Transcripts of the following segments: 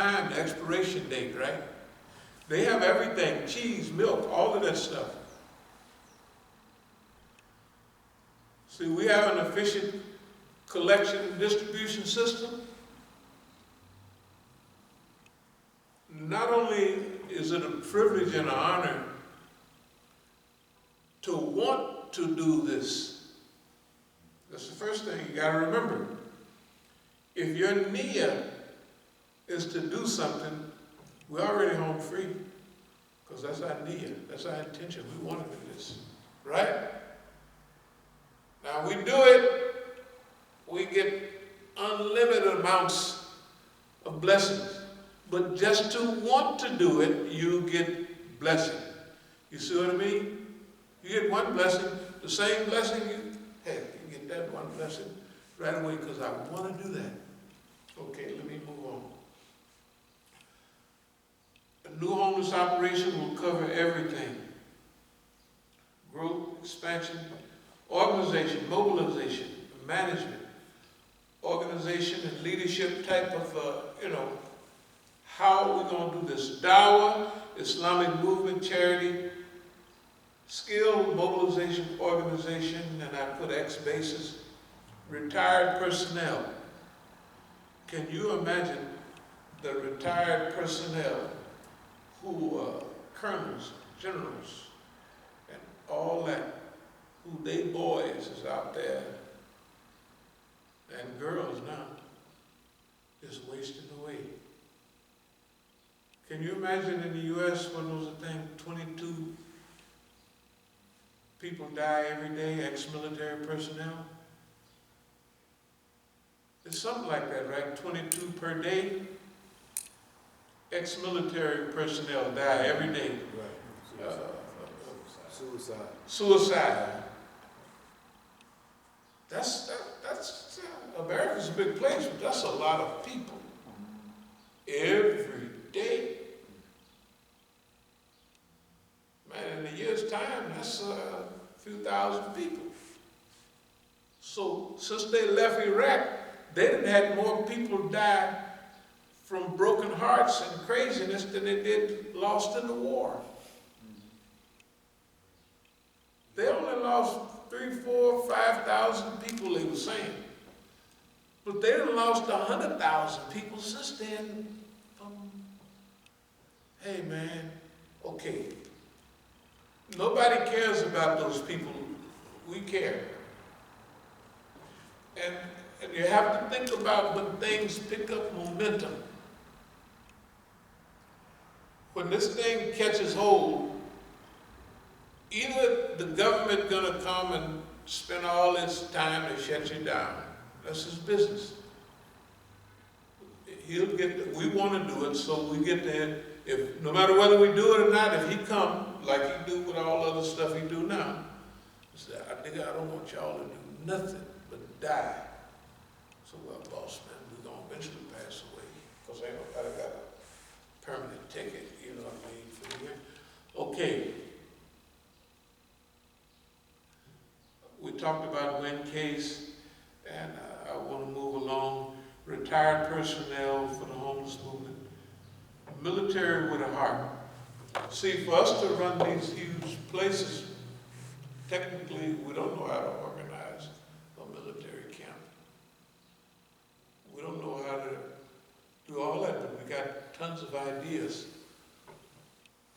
time, the expiration date, right? They have everything, cheese, milk, all of that stuff. See, we have an efficient collection and distribution system. Not only is it a privilege and an honor to want to do this, that's the first thing you got to remember. If your niyyah is to do something, we're already home free, because that's our niyyah, that's our intention. We want to do this, right? Now we do it, we get unlimited amounts of blessings. But just to want to do it, you get blessing. You see what I mean? You get one blessing, the same blessing, you get that one blessing right away because I want to do that. Okay, let me move on. A new homeless operation will cover everything. Growth, expansion, organization, mobilization, management, organization and leadership type of, how are we going to do this? Dawah, Islamic movement, charity, skill, mobilization, organization, and I put X basis, retired personnel. Can you imagine the retired personnel who colonels, generals, and all that, who they boys is out there, and girls now, just wasting away. Can you imagine in the U.S. when there was a thing, 22 people die every day, ex-military personnel? It's something like that, right? 22 per day. Ex-military personnel die every day. Right. Suicide. That's America's a big place, but that's a lot of people. Every day. Man, in a year's time, that's a few thousand people. So since they left Iraq, they done had more people die from broken hearts and craziness than they did lost in the war. They only lost 3,000, 4,000, 5,000 people, they were saying. But they done lost 100,000 people since then. Hey man, okay. Nobody cares about those people. We care. And you have to think about when things pick up momentum. When this thing catches hold, either the government gonna come and spend all its time to shut you down. That's his business. He'll get we want to do it, so we get there. If no matter whether we do it or not, if he come like he do with all other stuff he do now, he said, I don't want y'all to do nothing but die. So well, boss man, we're gonna eventually pass away, because ain't nobody got a permanent ticket, you know what I mean, for the year. Okay. We talked about win case, and I want to move along. Retired personnel for the homeless movement. Military with a heart. See, for us to run these huge places, technically we don't know how to organize a military camp. We don't know how to do all that, but we got tons of ideas.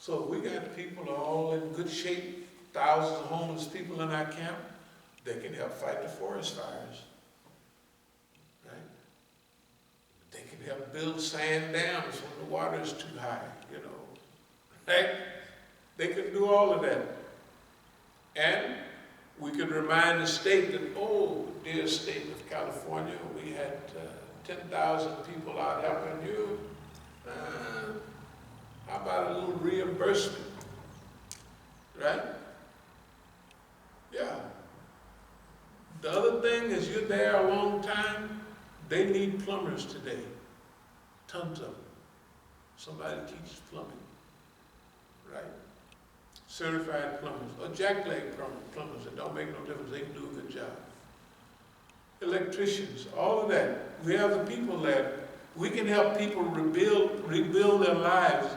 So we got people all in good shape, thousands of homeless people in our camp. They can help fight the forest fires, right? They can help build sand dams when the water is too high, you know, right? They can do all of that. And we could remind the state that, oh, dear state of California, we had 10,000 people out helping you. How about a little reimbursement, right? Yeah. The other thing is you're there a long time, they need plumbers today. Tons of them. Somebody teaches plumbing, right? Certified plumbers, or jackleg plumbers, it don't make no difference, they can do a good job. Electricians, all of that. We have the people that We can help people rebuild their lives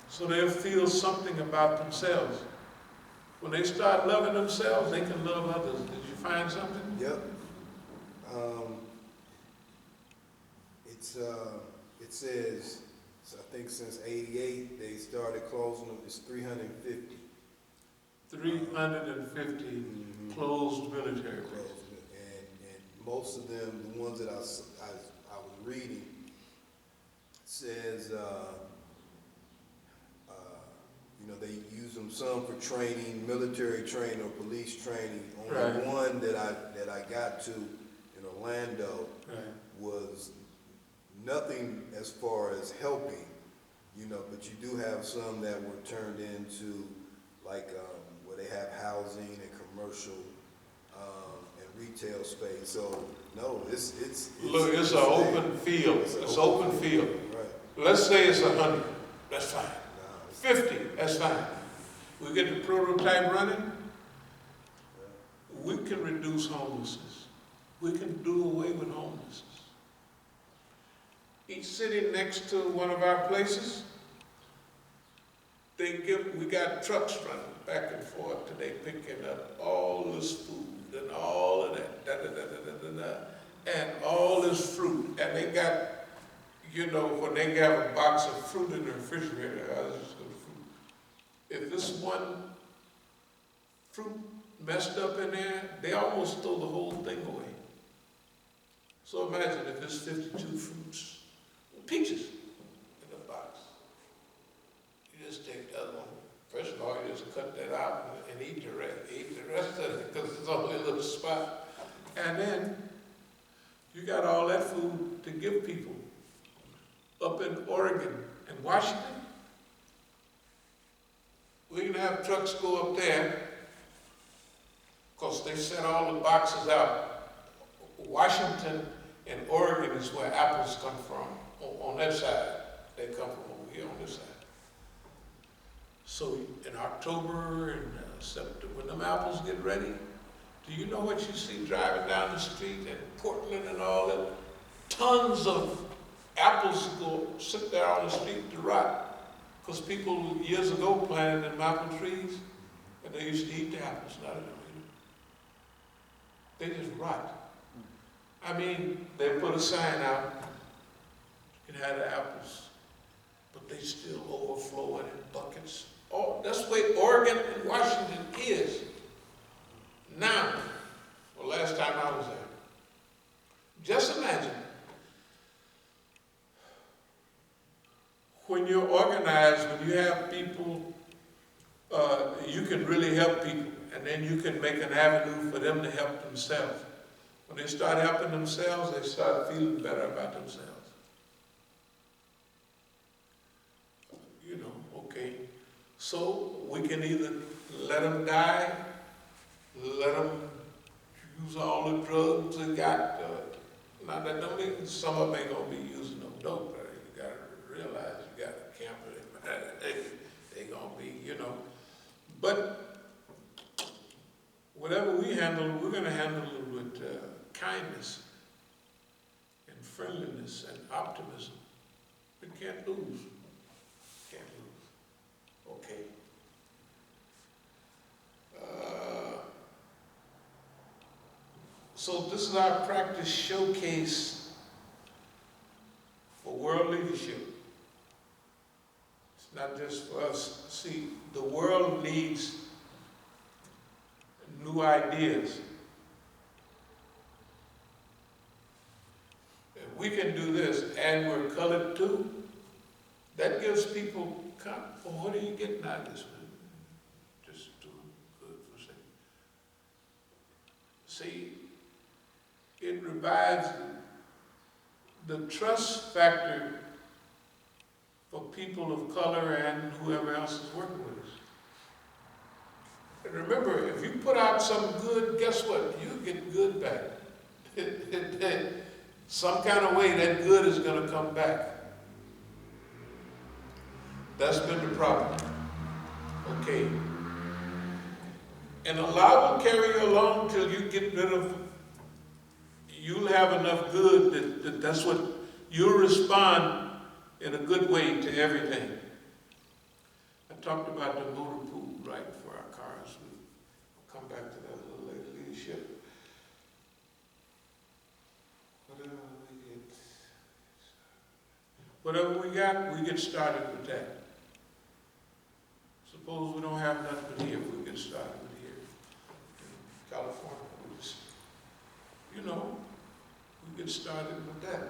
so they'll feel something about themselves. When they start loving themselves, they can love others. Did you find something? Yep. It says, I think since '88 they started closing them. It's 350. 350 closed military bases. And most of them, the ones that I was reading, says, they use them some for training, military training or police training. Only one that I got to in Orlando was nothing as far as helping, but you do have some that were turned into like where they have housing and commercial and retail space. So no, it's look, it's an open field. It's open field. Right. Let's say it's 100. That's fine. 50. That's fine. We get the prototype running. We can reduce homelessness. We can do away with homelessness. Each city next to one of our places, we got trucks running back and forth today, picking up all this food and all of that, and all this fruit. And they got, when they have a box of fruit in the refrigerator, if this one fruit messed up in there, they almost throw the whole thing away. So imagine if it's 52 fruits, peaches in the box. You just take the other one. First of all, you just cut that out and eat the rest of it because it's only a little spot. And then you got all that food to give people. Up in Oregon and Washington, we can have trucks go up there because they sent all the boxes out. Washington and Oregon is where apples come from. On that side, they come from over here on this side. So in October and September, when them apples get ready, do you know what you see driving down the street in Portland and all that? Tons of apples go sit there on the street to rot. Because people years ago planted them apple trees and they used to eat the apples. Not they just rot. I mean, they put a sign out, you can have the apples, but they still overflowing in buckets. Oh, that's the way Oregon and Washington is now. Well, last time I was there. Just imagine when you're organized, when you have people, you can really help people, and then you can make an avenue for them to help themselves. When they start helping themselves, they start feeling better about themselves. Okay. So we can either let them die, let them use all the drugs they got. Now that don't mean some of them ain't gonna be using no dope. You gotta realize you got a camper. They gonna be, But whatever we handle, we're gonna handle it with kindness and friendliness and optimism. We can't lose. Can't lose. Okay. So this is our practice showcase for world leadership. It's not just for us. See, the world needs new ideas. If we can do this and we're colored too, that gives people, well, what are you getting out of this? Just do good for a second. See, it revives the trust factor for people of color and whoever else is working with us. And remember, if you put out some good, guess what? You get good back. Some kind of way that good is going to come back. That's been the problem. Okay. And Allah will carry you along till you get rid of, you'll have enough good that that's what you'll respond in a good way to everything. I talked about the motor pool, right, for our cars. We'll come back to that a little later, leadership. Whatever we got, we get started with that. Suppose we don't have nothing here, we get started with here. In California, we just, we get started with that.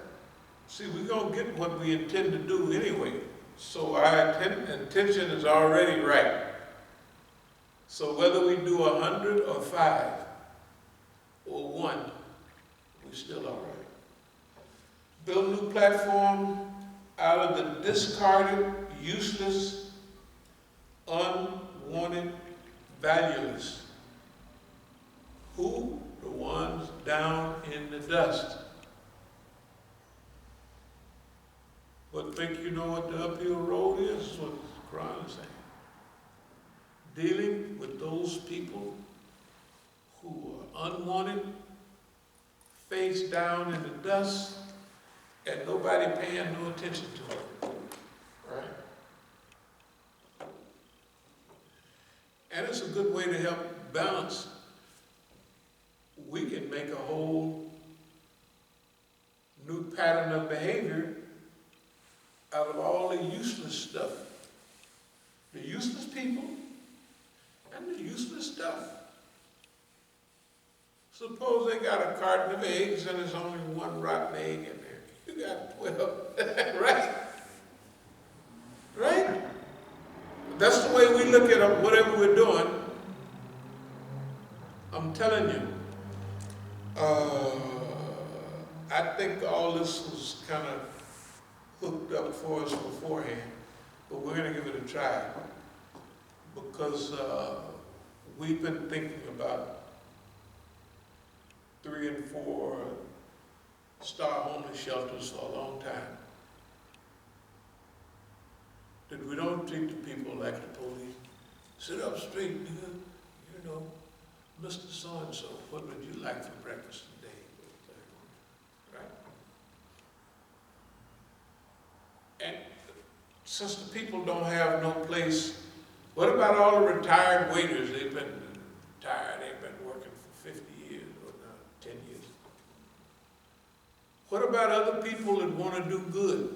See, we're going to get what we intend to do anyway. So our intention is already right. So whether we do 100 or 5 or 1, we're still all right. Build new platform out of the discarded, useless, unwanted, valueless. Who? The ones down in the dust. But think you know what the uphill road is? Is what the Quran is saying. Dealing with those people who are unwanted, face down in the dust, and nobody paying no attention to it. Right? And it's a good way to help balance. We can make a whole new pattern of behavior out of all the useless stuff. The useless people and the useless stuff. Suppose they got a carton of eggs and there's only one rotten egg in there. You got 12, right? Right? That's the way we look at whatever we're doing. I'm telling you, I think all this was kind of hooked up for us beforehand, but we're going to give it a try because we've been thinking about 3 and 4 star homeless shelters for a long time. That we don't treat the people like the police. Sit up straight, nigga. You know, Mr. So-and-so, what would you like for breakfast today? Right? And since the people don't have no place, what about all the retired waiters? They've been retired, they've been working for 50 years or 10 years. What about other people that want to do good?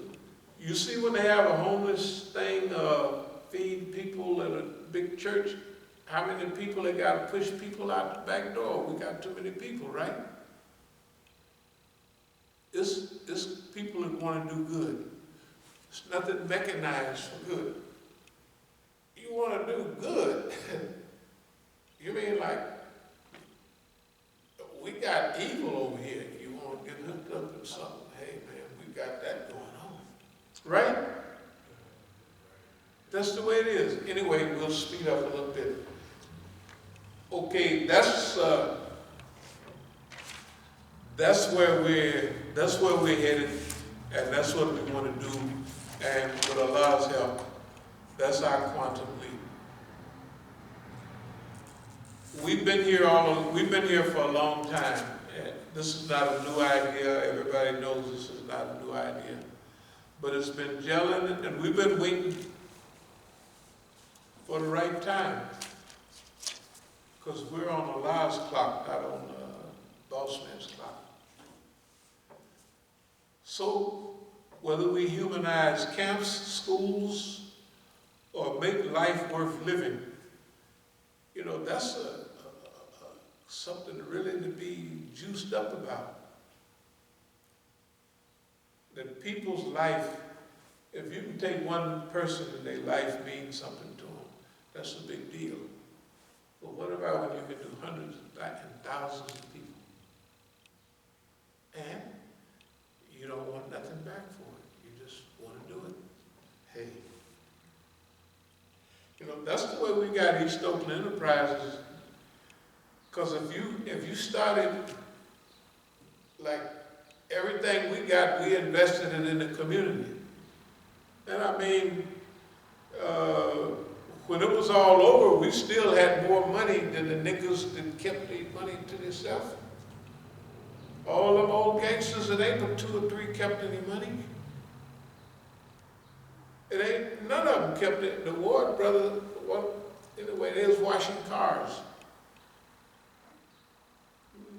You see when they have a homeless thing, feed people at a big church, how many people they got to push people out the back door? We got too many people, right? It's people that want to do good. It's nothing mechanized for good. You want to do good. You mean like, we got evil over here. You want to get hooked up in something. Hey man, we got that going on. Right? That's the way it is. Anyway, we'll speed up a little bit. Okay, that's where we're headed, and that's what we want to do. And with Allah's help, that's our quantum leap. We've been here for a long time. And this is not a new idea. Everybody knows this is not a new idea. But it's been gelling, and we've been waiting for the right time. Because we're on Allah's clock, not on boss man's clock. So, whether we humanize camps, schools, or make life worth living, you know, that's something really to be juiced up about. That people's life, if you can take one person and their life means something to them, that's a big deal. But what about when you can do hundreds and thousands of people? And you don't want nothing back for it. You just want to do it. Hey. You know, that's the way we got East Oakland Enterprises. Because if you started, like, everything we got, we invested it in the community. And I mean, when it was all over, we still had more money than the niggas that kept the money to themselves. All them old gangsters, it ain't but 2 or 3 kept any money. It ain't, none of them kept it. The Ward brothers, well, anyway, they was washing cars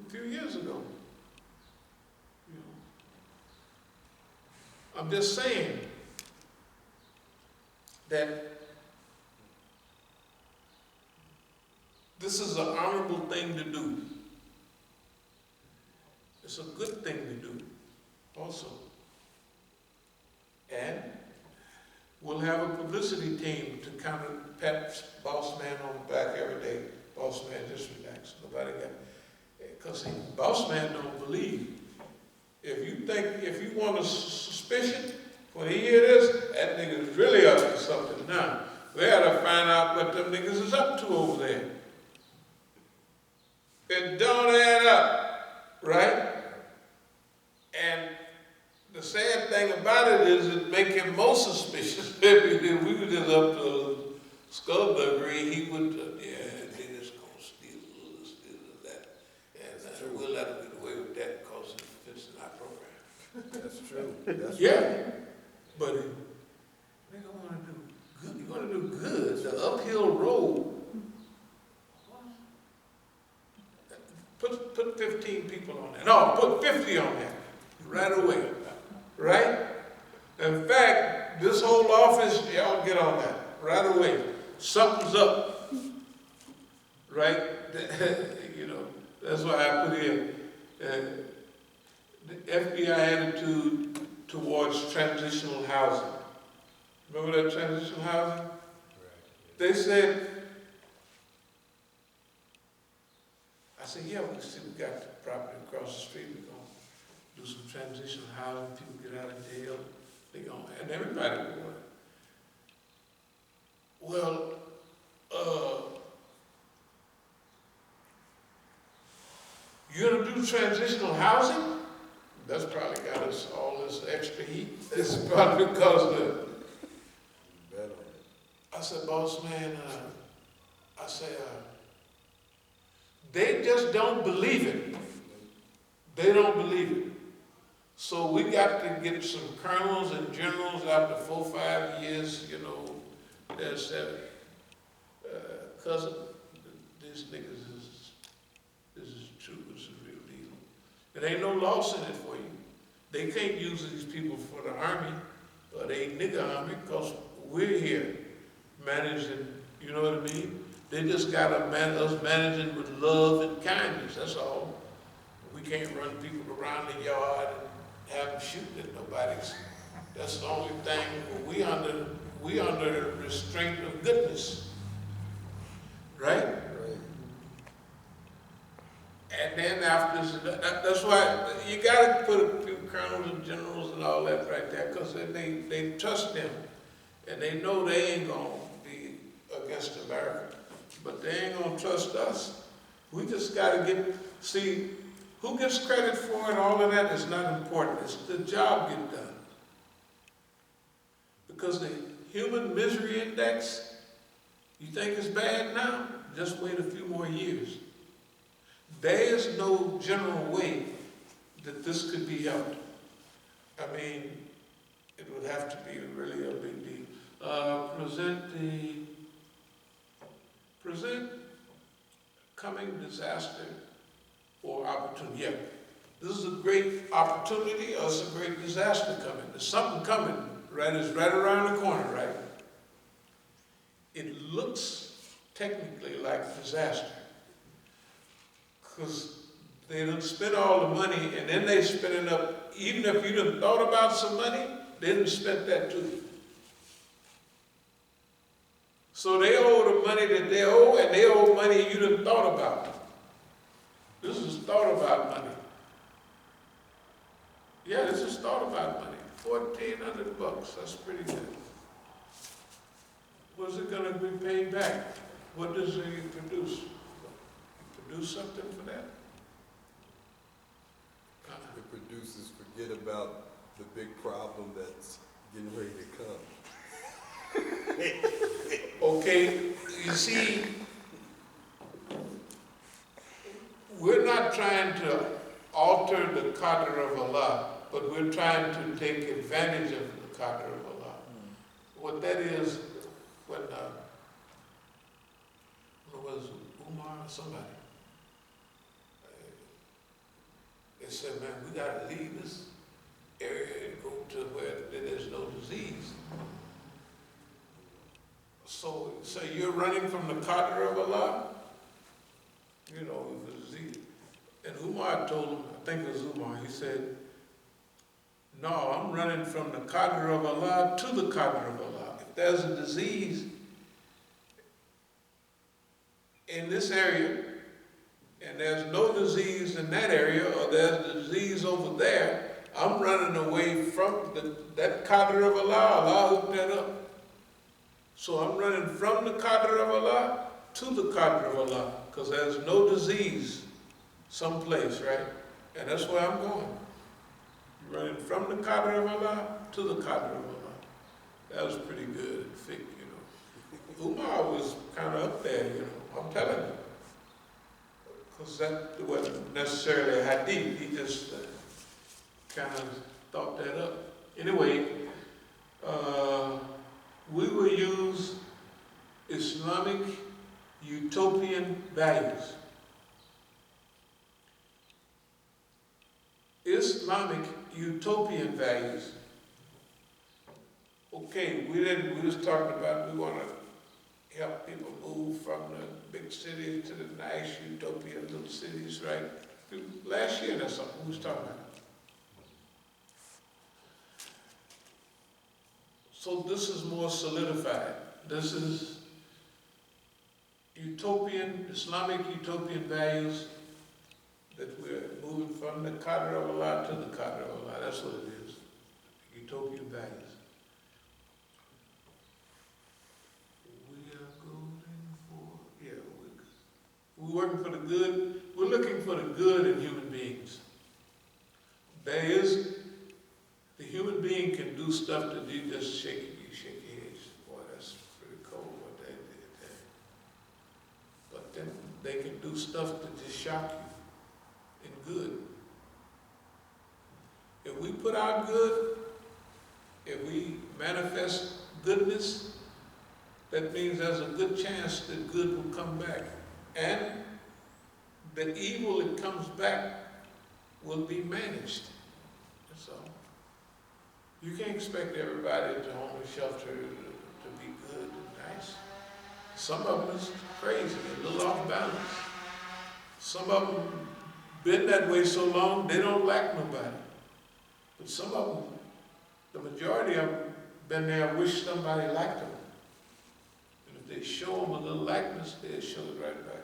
a few years ago. You know. I'm just saying that this is an honorable thing to do. It's a good thing to do also. And we'll have a publicity team to kind of pat boss man on the back every day. Boss man, just relax. Nobody got, because boss man don't believe. If you want a suspicion, when he hear this, that nigga is really up to something now. We gotta find out what them niggas is up to over there. It don't add up, right? And the sad thing about it is it make him more suspicious. If we were just up to skullduggery, he would, niggas gonna steal that. And we'll let him get away with that because it fits in our program. That's true. That's yeah. right. But nigga wanna do good. You wanna do good. The uphill road. Put 15 people on there. No, put 50 on there. Right away. Right? In fact, this whole office, y'all get on that. Right away. Something's up. Right? You know, that's why I put in the FBI attitude towards transitional housing. Remember that transitional housing? Right. They said, I said, yeah, we got the property across the street. We're going to do some transitional housing. People get out of jail. They're going, and everybody will want it. Well, you're going to do transitional housing? That's probably got us all this extra heat. This is probably because of the... I said, boss man, I said, they just don't believe it. They don't believe it. So we got to get some colonels and generals after 4 or 5 years, you know, that said, cousin, these niggas this is true, this is a real deal. There ain't no loss in it for you. They can't use these people for the army, or they nigga army, because we're here managing, you know what I mean? They just got us managing with love and kindness, that's all. We can't run people around the yard and have them shooting at nobody's. That's the only thing. We under restraint of goodness. Right? Right. And then after, that's why you gotta put a few colonels and generals and all that right there, because they trust them. And they know they ain't gonna be against America. But they ain't gonna trust us. We just gotta see, who gets credit for it, all of that is not important. It's the job get done. Because the human misery index, you think it's bad now? Just wait a few more years. There is no general way that this could be helped. I mean, it would have to be really a big deal. Present coming disaster or opportunity. Yeah, this is a great opportunity or it's a great disaster coming. There's something coming, right? It's right around the corner, right? It looks technically like disaster because they done spent all the money and then they spend it up. Even if you done thought about some money, they done spent that too. So they owe the money that they owe, and they owe money you done thought about. This is thought about money. Yeah, this is thought about money. $1,400, that's pretty good. What's it gonna be paid back? What does it produce? Produce something for that? It produces, forget about the big problem that's getting ready to come. Okay, you see, we're not trying to alter alter the qadr of Allah, but we're trying to take advantage of the qadr of Allah. What that is, when was Umar or somebody, they said, man, we gotta leave this area and go to where there's no disease. So you're running from the qadr of Allah? You know, the disease. And Umar told him, I think it was Umar, he said, no, I'm running from the qadr of Allah to the qadr of Allah. If there's a disease in this area, and there's no disease in that area, or there's a disease over there, I'm running away from that qadr of Allah. Allah hooked that up. So I'm running from the qadr of Allah to the qadr of Allah, because there's no disease someplace, right? And that's where I'm going. Running from the qadr of Allah to the qadr of Allah. That was pretty good, you know. Umar was kind of up there, you know, I'm telling you. Because that wasn't necessarily a hadith, he just kind of thought that up. Anyway, we will use Islamic utopian values. Islamic utopian values. Okay, we was talking about we want to help people move from the big cities to the nice utopian little cities, right? Last year, that's something we was talking about. So this is more solidified. This is utopian, Islamic utopian values that we're moving from the qadr of Allah to the qadr of Allah. That's what it is, utopian values. We are going for, yeah, we're working for the good. We're looking for the good in human beings. There is, the human being can do stuff that you just shake your head. Boy, that's pretty cold what they did there. But then they can do stuff that just shock you in good. If we put out good, if we manifest goodness, that means there's a good chance that good will come back. And the evil that comes back will be managed. That's all. You can't expect everybody at the homeless shelter to be good and nice. Some of them is crazy, a little off balance. Some of them been that way so long, they don't like nobody. But some of them, the majority of them, been there, wish somebody liked them. And if they show them a little likeness, they'll show it right back.